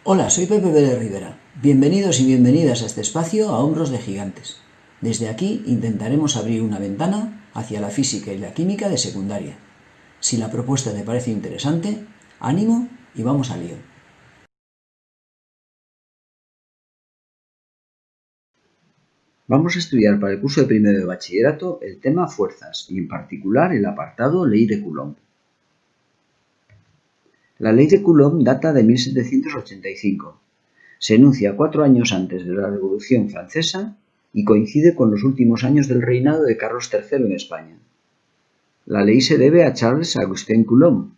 Hola, soy Pepe Pérez Rivera. Bienvenidos y bienvenidas a este espacio a Hombros de Gigantes. Desde aquí intentaremos abrir una ventana hacia la física y la química de secundaria. Si la propuesta te parece interesante, ánimo y vamos al lío. Vamos a estudiar para el curso de primero de bachillerato el tema fuerzas y en particular el apartado Ley de Coulomb. La Ley de Coulomb data de 1785. Se enuncia 4 años antes de la Revolución Francesa y coincide con los últimos años del reinado de Carlos III en España. La ley se debe a Charles-Augustin Coulomb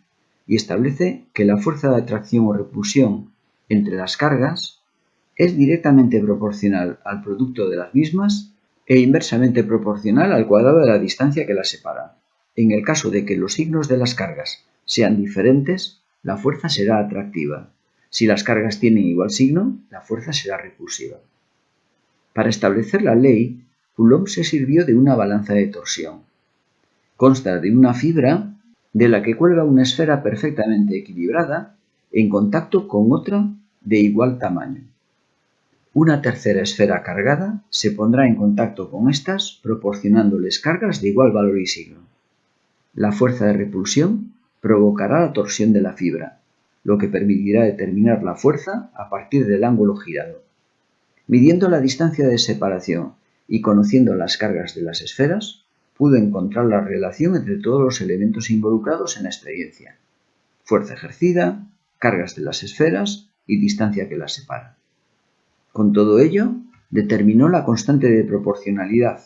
y establece que la fuerza de atracción o repulsión entre las cargas es directamente proporcional al producto de las mismas e inversamente proporcional al cuadrado de la distancia que las separa. En el caso de que los signos de las cargas sean diferentes, la fuerza será atractiva. Si las cargas tienen igual signo, la fuerza será repulsiva. Para establecer la ley, Coulomb se sirvió de una balanza de torsión. Consta de una fibra de la que cuelga una esfera perfectamente equilibrada en contacto con otra de igual tamaño. Una tercera esfera cargada se pondrá en contacto con estas proporcionándoles cargas de igual valor y signo. La fuerza de repulsión provocará la torsión de la fibra, lo que permitirá determinar la fuerza a partir del ángulo girado. Midiendo la distancia de separación y conociendo las cargas de las esferas, pudo encontrar la relación entre todos los elementos involucrados en la experiencia: fuerza ejercida, cargas de las esferas y distancia que las separa. Con todo ello, determinó la constante de proporcionalidad,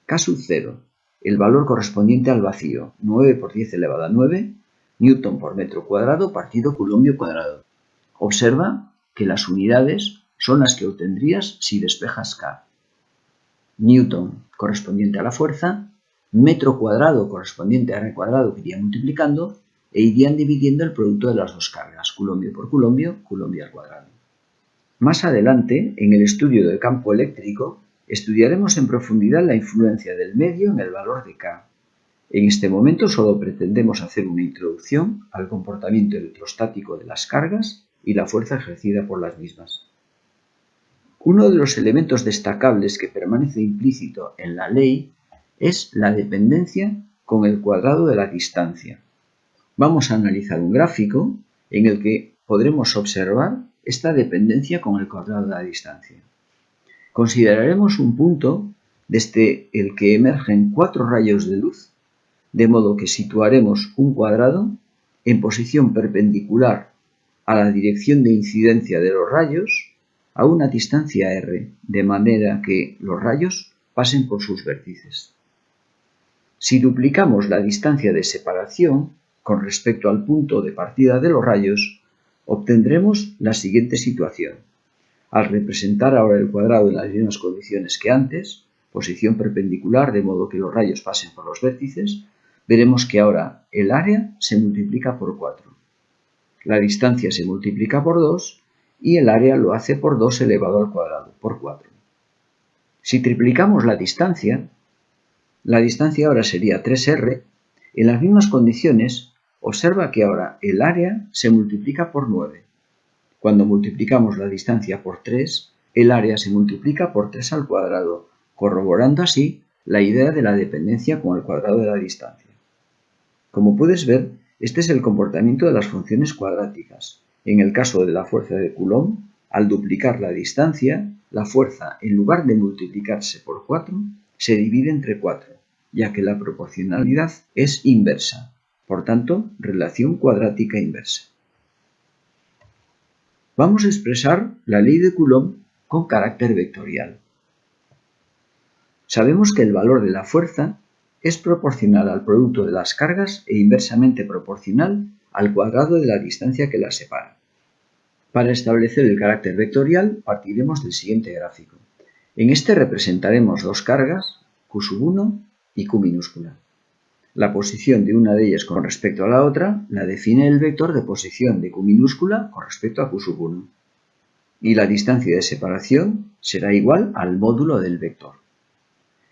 K sub 0, el valor correspondiente al vacío, 9 por 10 elevado a 9, Newton por metro cuadrado partido coulombio cuadrado. Observa que las unidades son las que obtendrías si despejas K. Newton correspondiente a la fuerza, metro cuadrado correspondiente a r cuadrado que iría multiplicando e irían dividiendo el producto de las dos cargas, coulombio por coulombio, coulombio al cuadrado. Más adelante, en el estudio del campo eléctrico, estudiaremos en profundidad la influencia del medio en el valor de K. En este momento solo pretendemos hacer una introducción al comportamiento electrostático de las cargas y la fuerza ejercida por las mismas. Uno de los elementos destacables que permanece implícito en la ley es la dependencia con el cuadrado de la distancia. Vamos a analizar un gráfico en el que podremos observar esta dependencia con el cuadrado de la distancia. Consideraremos un punto desde el que emergen 4 rayos de luz, de modo que situaremos un cuadrado en posición perpendicular a la dirección de incidencia de los rayos a una distancia r, de manera que los rayos pasen por sus vértices. Si duplicamos la distancia de separación con respecto al punto de partida de los rayos, obtendremos la siguiente situación. Al representar ahora el cuadrado en las mismas condiciones que antes, posición perpendicular de modo que los rayos pasen por los vértices, veremos que ahora el área se multiplica por 4. La distancia se multiplica por 2 y el área lo hace por 2 elevado al cuadrado, por 4. Si triplicamos la distancia ahora sería 3r. En las mismas condiciones, observa que ahora el área se multiplica por 9. Cuando multiplicamos la distancia por 3, el área se multiplica por 3 al cuadrado, corroborando así la idea de la dependencia con el cuadrado de la distancia. Como puedes ver, este es el comportamiento de las funciones cuadráticas. En el caso de la fuerza de Coulomb, al duplicar la distancia, la fuerza, en lugar de multiplicarse por 4, se divide entre 4, ya que la proporcionalidad es inversa. Por tanto, relación cuadrática inversa. Vamos a expresar la ley de Coulomb con carácter vectorial. Sabemos que el valor de la fuerza es proporcional al producto de las cargas e inversamente proporcional al cuadrado de la distancia que las separa. Para establecer el carácter vectorial partiremos del siguiente gráfico. En este representaremos dos cargas, Q sub 1 y Q minúscula. La posición de una de ellas con respecto a la otra la define el vector de posición de Q minúscula con respecto a Q sub 1. Y la distancia de separación será igual al módulo del vector.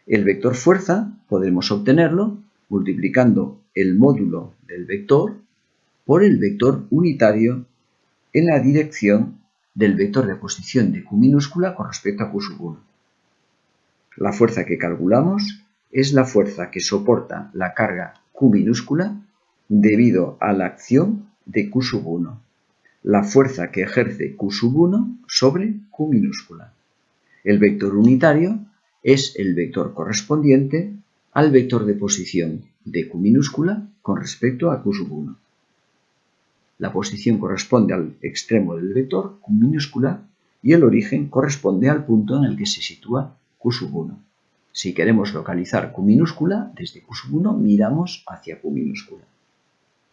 El vector fuerza podremos obtenerlo multiplicando el módulo del vector por el vector unitario en la dirección del vector de posición de Q minúscula con respecto a Q sub 1. La fuerza que calculamos es la fuerza que soporta la carga Q minúscula debido a la acción de Q sub 1. La fuerza que ejerce Q sub 1 sobre Q minúscula. El vector unitario es el vector correspondiente al vector de posición de Q minúscula con respecto a Q sub 1. La posición corresponde al extremo del vector Q minúscula y el origen corresponde al punto en el que se sitúa Q sub 1. Si queremos localizar Q minúscula, desde Q sub 1 miramos hacia Q minúscula.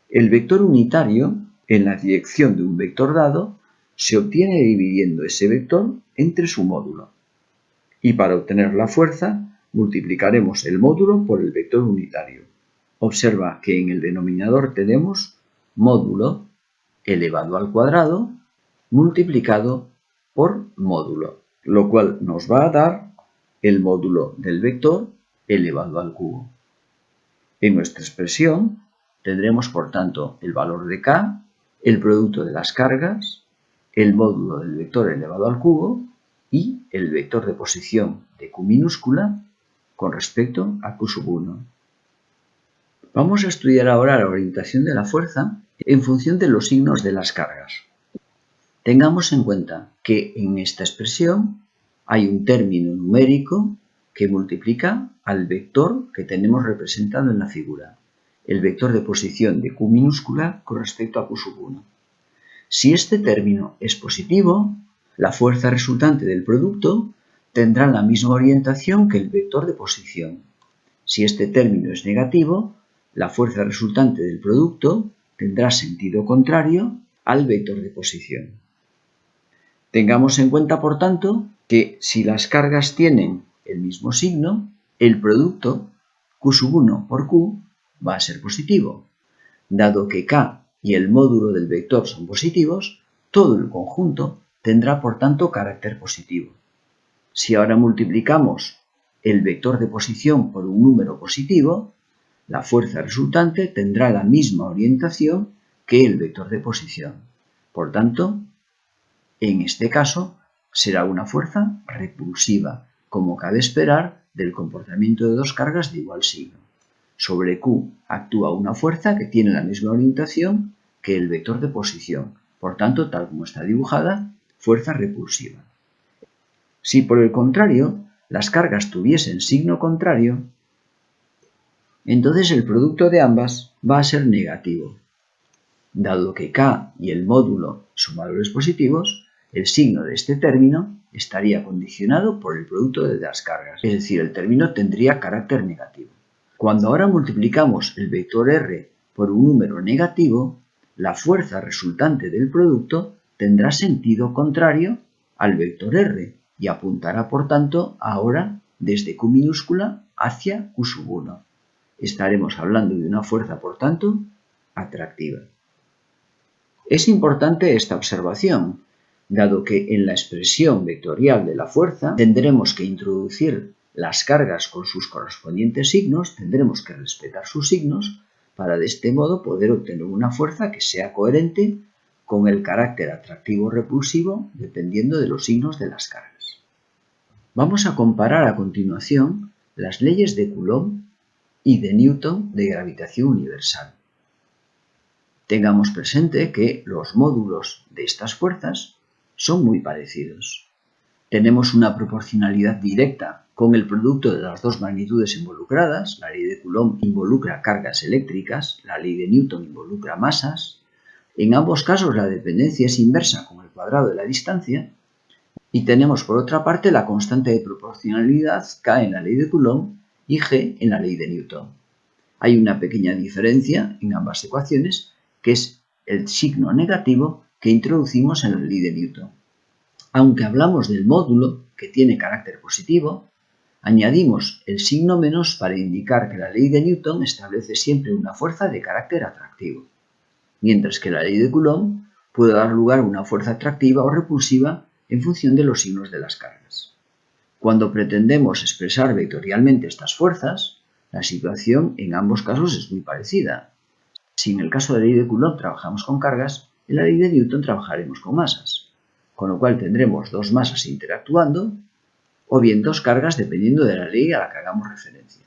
El vector unitario, en la dirección de un vector dado, se obtiene dividiendo ese vector entre su módulo. Y para obtener la fuerza, multiplicaremos el módulo por el vector unitario. Observa que en el denominador tenemos módulo elevado al cuadrado multiplicado por módulo, lo cual nos va a dar el módulo del vector elevado al cubo. En nuestra expresión tendremos, por tanto, el valor de K, el producto de las cargas, el módulo del vector elevado al cubo y el vector de posición de Q minúscula con respecto a Q sub 1. Vamos a estudiar ahora la orientación de la fuerza en función de los signos de las cargas. Tengamos en cuenta que en esta expresión hay un término numérico que multiplica al vector que tenemos representado en la figura, el vector de posición de Q minúscula con respecto a Q sub 1. Si este término es positivo, la fuerza resultante del producto tendrá la misma orientación que el vector de posición. Si este término es negativo, la fuerza resultante del producto tendrá sentido contrario al vector de posición. Tengamos en cuenta, por tanto, que si las cargas tienen el mismo signo, el producto Q sub 1 por Q va a ser positivo. Dado que K y el módulo del vector son positivos, todo el conjunto tendrá, por tanto, carácter positivo. Si ahora multiplicamos el vector de posición por un número positivo, la fuerza resultante tendrá la misma orientación que el vector de posición. Por tanto, en este caso, será una fuerza repulsiva, como cabe esperar del comportamiento de dos cargas de igual signo. Sobre Q actúa una fuerza que tiene la misma orientación que el vector de posición. Por tanto, tal como está dibujada, fuerza repulsiva. Si por el contrario las cargas tuviesen signo contrario, entonces el producto de ambas va a ser negativo. Dado que K y el módulo son valores positivos, el signo de este término estaría condicionado por el producto de las cargas, es decir, el término tendría carácter negativo. Cuando ahora multiplicamos el vector R por un número negativo, la fuerza resultante del producto tendrá sentido contrario al vector R y apuntará, por tanto, ahora desde Q minúscula hacia Q sub 1. Estaremos hablando de una fuerza, por tanto, atractiva. Es importante esta observación, dado que en la expresión vectorial de la fuerza tendremos que introducir las cargas con sus correspondientes signos, tendremos que respetar sus signos para de este modo poder obtener una fuerza que sea coherente con el carácter atractivo o repulsivo dependiendo de los signos de las cargas. Vamos a comparar a continuación las leyes de Coulomb y de Newton de gravitación universal. Tengamos presente que los módulos de estas fuerzas son muy parecidos. Tenemos una proporcionalidad directa con el producto de las dos magnitudes involucradas. La ley de Coulomb involucra cargas eléctricas, la ley de Newton involucra masas. En ambos casos la dependencia es inversa con el cuadrado de la distancia. Y tenemos por otra parte la constante de proporcionalidad K en la ley de Coulomb y G en la ley de Newton. Hay una pequeña diferencia en ambas ecuaciones, que es el signo negativo que introducimos en la ley de Newton. Aunque hablamos del módulo, que tiene carácter positivo, añadimos el signo menos para indicar que la ley de Newton establece siempre una fuerza de carácter atractivo, mientras que la ley de Coulomb puede dar lugar a una fuerza atractiva o repulsiva en función de los signos de las cargas. Cuando pretendemos expresar vectorialmente estas fuerzas, la situación en ambos casos es muy parecida. Si en el caso de la ley de Coulomb trabajamos con cargas, en la ley de Newton trabajaremos con masas. con lo cual tendremos dos masas interactuando, o bien dos cargas dependiendo de la ley a la que hagamos referencia.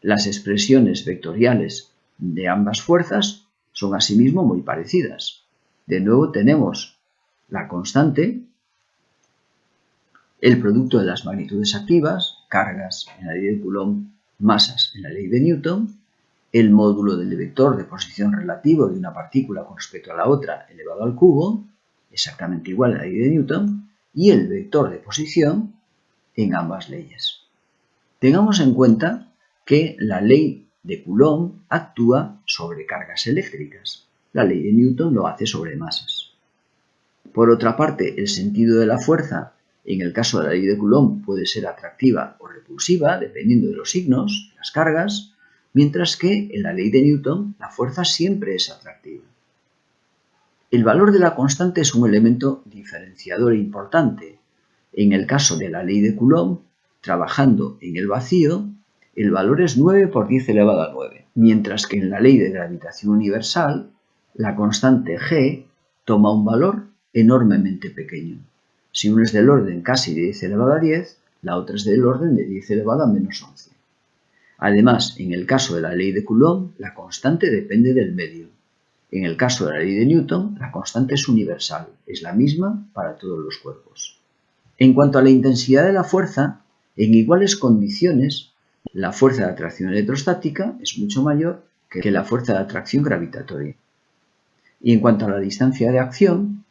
Las expresiones vectoriales de ambas fuerzas son asimismo muy parecidas. De nuevo tenemos la constante, el producto de las magnitudes activas, cargas en la ley de Coulomb, masas en la ley de Newton, el módulo del vector de posición relativo de una partícula con respecto a la otra elevado al cubo, exactamente igual a la ley de Newton, y el vector de posición en ambas leyes. Tengamos en cuenta que la ley de Coulomb actúa sobre cargas eléctricas. La ley de Newton lo hace sobre masas. Por otra parte, el sentido de la fuerza en el caso de la ley de Coulomb puede ser atractiva o repulsiva, dependiendo de los signos, las cargas, mientras que en la ley de Newton la fuerza siempre es atractiva. El valor de la constante es un elemento diferenciador importante. En el caso de la ley de Coulomb, trabajando en el vacío, el valor es 9 por 10 elevado a 9, mientras que en la ley de gravitación universal, la constante G toma un valor enormemente pequeño. Si una es del orden casi de 10 elevado a 10, la otra es del orden de 10 elevado a menos 11. Además, en el caso de la ley de Coulomb, la constante depende del medio. En el caso de la ley de Newton, la constante es universal, es la misma para todos los cuerpos. En cuanto a la intensidad de la fuerza, en iguales condiciones, la fuerza de atracción electrostática es mucho mayor que la fuerza de atracción gravitatoria. Y en cuanto a la distancia de acción,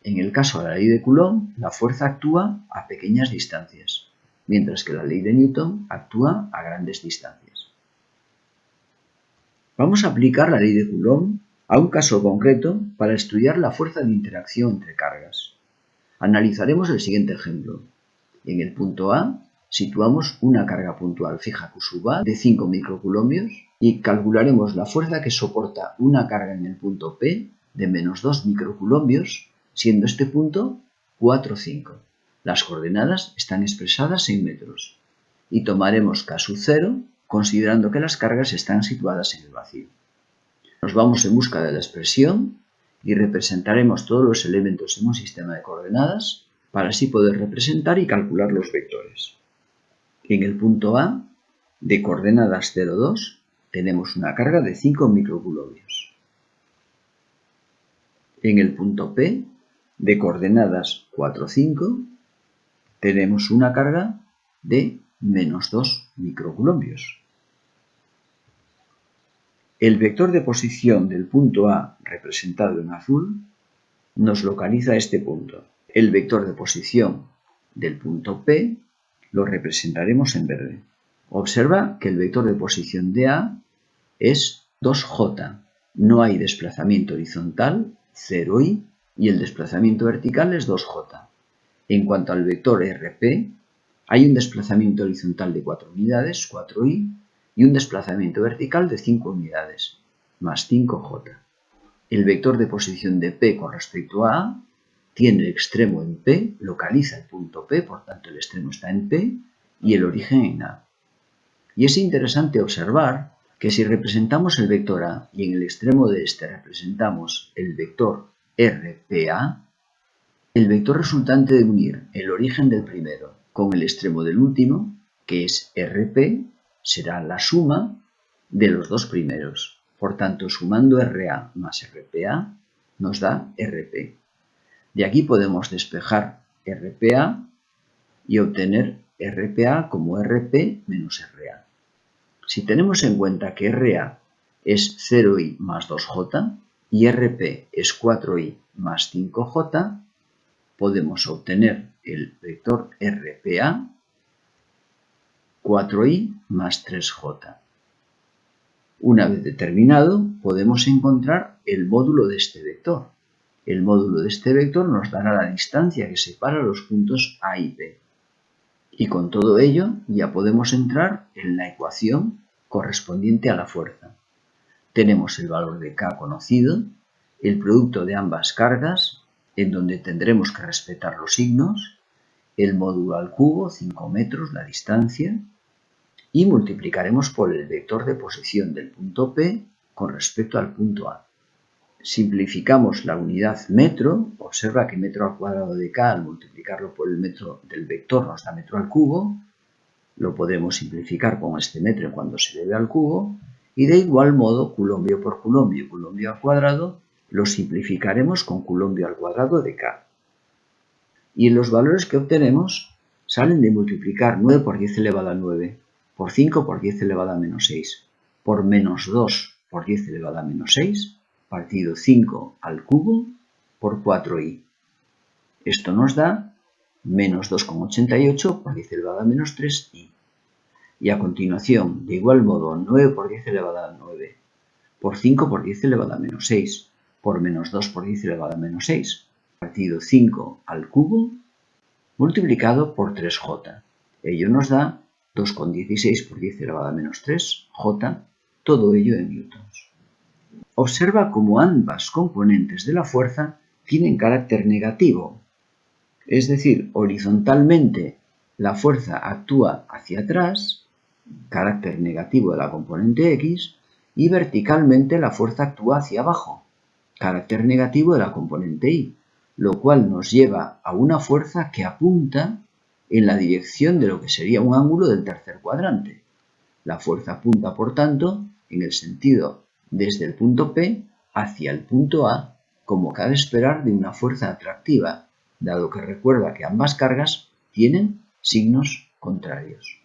en el caso de la ley de Coulomb, la fuerza actúa a pequeñas distancias, mientras que la ley de Newton actúa a grandes distancias. Vamos a aplicar la ley de Coulomb a un caso concreto para estudiar la fuerza de interacción entre cargas. Analizaremos el siguiente ejemplo. En el punto A situamos una carga puntual fija Q sub A de 5 microcoulombios y calcularemos la fuerza que soporta una carga en el punto P de menos 2 microcoulombios, siendo este punto 4, 5. Las coordenadas están expresadas en metros y tomaremos K sub 0 considerando que las cargas están situadas en el vacío. Nos vamos en busca de la expresión y representaremos todos los elementos en un sistema de coordenadas para así poder representar y calcular los vectores. En el punto A, de coordenadas 0, 2, tenemos una carga de 5 microcoulombios. En el punto P, de coordenadas 4, 5, tenemos una carga de menos 2 microcoulombios. El vector de posición del punto A, representado en azul, nos localiza este punto. El vector de posición del punto P lo representaremos en verde. Observa que el vector de posición de A es 2j. No hay desplazamiento horizontal, 0i, y el desplazamiento vertical es 2j. En cuanto al vector RP, hay un desplazamiento horizontal de 4 unidades, 4i, y un desplazamiento vertical de 5 unidades, más 5j. El vector de posición de P con respecto a A tiene el extremo en P, localiza el punto P, por tanto el extremo está en P, y el origen en A. Y es interesante observar que si representamos el vector A y en el extremo de este representamos el vector RPA, el vector resultante de unir el origen del primero con el extremo del último, que es RP, será la suma de los dos primeros. Por tanto, sumando RA más RPA nos da RP. De aquí podemos despejar RPA y obtener RPA como RP menos RA. Si tenemos en cuenta que RA es 0i más 2j y RP es 4i más 5j, podemos obtener el vector RPA 4i más 3j. Una vez determinado, podemos encontrar el módulo de este vector. El módulo de este vector nos dará la distancia que separa los puntos A y B. Y con todo ello ya podemos entrar en la ecuación correspondiente a la fuerza. Tenemos el valor de K conocido, el producto de ambas cargas, en donde tendremos que respetar los signos, el módulo al cubo, 5 metros, la distancia, y multiplicaremos por el vector de posición del punto P con respecto al punto A. Simplificamos la unidad metro. Observa que metro al cuadrado de K al multiplicarlo por el metro del vector nos da metro al cubo. Lo podemos simplificar con este metro cuando se eleve al cubo. Y de igual modo, culombio por culombio, culombio al cuadrado, lo simplificaremos con culombio al cuadrado de K. Y los valores que obtenemos salen de multiplicar 9 por 10 elevado a 9, por 5 por 10 elevado a menos 6, por menos 2 por 10 elevado a menos 6, partido 5 al cubo por 4i. Esto nos da menos 2,88 por 10 elevado a menos 3i. Y a continuación, de igual modo, 9 por 10 elevado a 9, por 5 por 10 elevado a menos 6, por menos 2 por 10 elevado a menos 6, partido 5 al cubo, multiplicado por 3j. Ello nos da 2,16 por 10 elevado a menos 3j, todo ello en newtons. Observa cómo ambas componentes de la fuerza tienen carácter negativo. Es decir, horizontalmente la fuerza actúa hacia atrás, carácter negativo de la componente x, y verticalmente la fuerza actúa hacia abajo, carácter negativo de la componente y, lo cual nos lleva a una fuerza que apunta en la dirección de lo que sería un ángulo del tercer cuadrante. La fuerza apunta, por tanto, en el sentido desde el punto P hacia el punto A, como cabe esperar de una fuerza atractiva, dado que recuerda que ambas cargas tienen signos contrarios.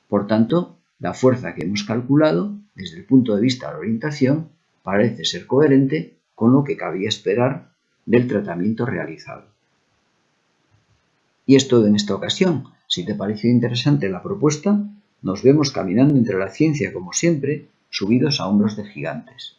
Por tanto, la fuerza que hemos calculado, desde el punto de vista de la orientación, parece ser coherente con lo que cabía esperar del tratamiento realizado. Y es todo en esta ocasión. Si te pareció interesante la propuesta, nos vemos caminando entre la ciencia como siempre, subidos a hombros de gigantes.